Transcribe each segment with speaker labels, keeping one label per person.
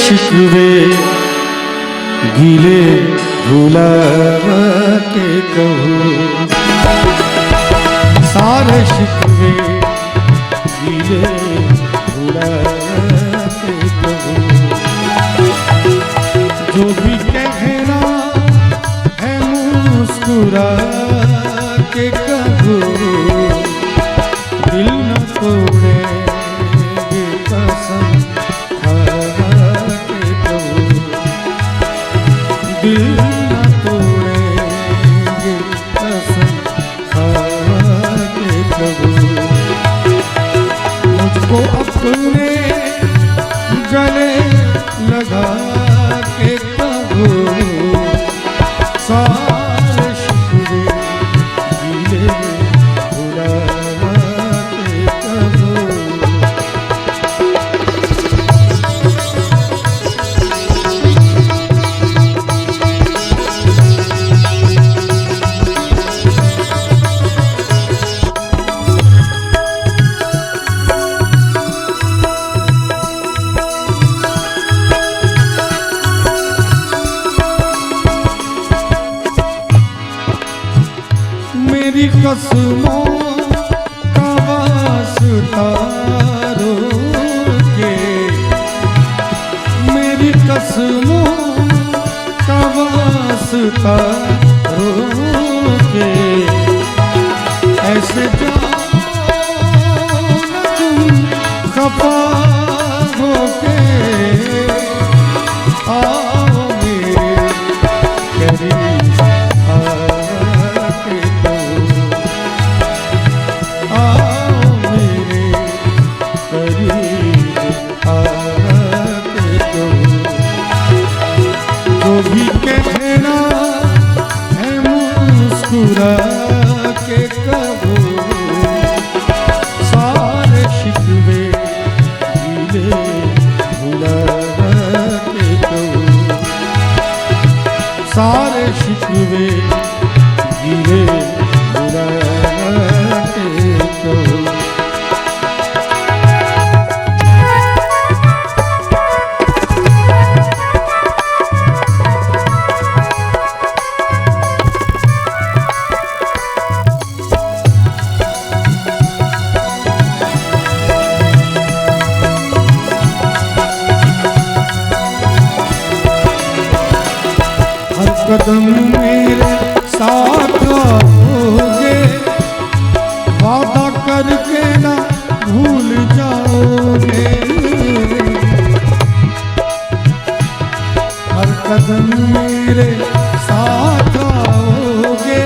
Speaker 1: शिकवे गिले भुला के कहूँ, सारे शिकवे गिले भुला के कहूँ। जो भी कहना है मुस्कुरा के कहूँ, दिल न तोड़ेंगे कसम खा के कहूँ, दिल न तोड़ेंगे कसम खा के कहूँ। मुझको अपने गले लगा के कहूँ, सारे शिकवे गिले भुला के कहूँ। मेरी कसमों का वास्ता रोके, मेरी कसमों का वास्ता रोके, ऐसे जाओ न तुम खफा होके, आओ मेरे करीब के कहूँ, सारे शिकवे गिले भुला के कहूँ, सारे शिकवे गिले भुला के कहूँ। कदम मेरे साथ आओगे, वादा करके ना भूल जाओगे, हर कदम मेरे साथ आओगे,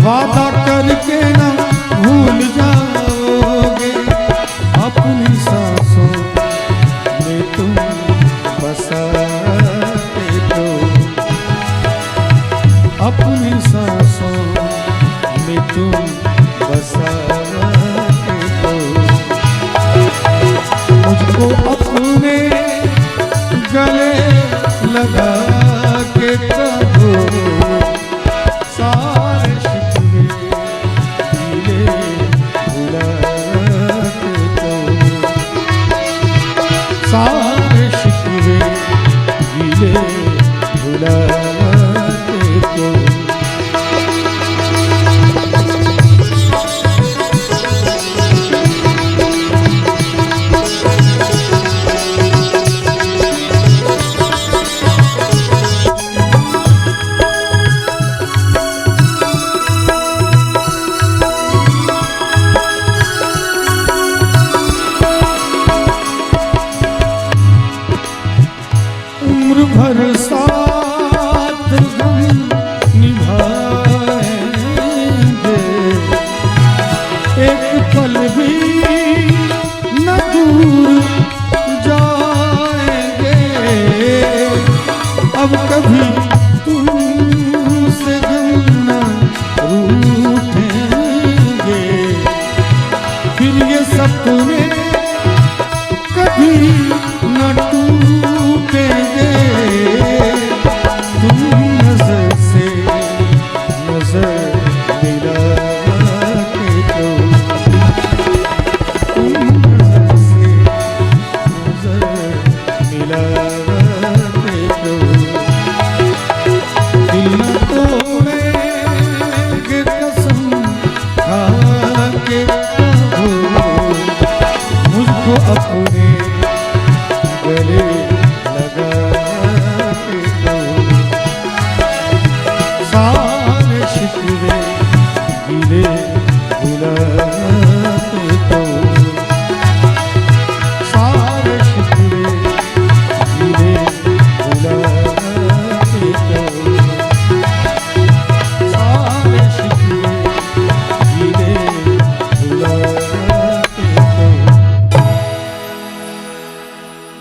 Speaker 1: वादा करके ना भूल जाओगे, अपनी सांसों में तुम बसा अपनी सांसों में तुम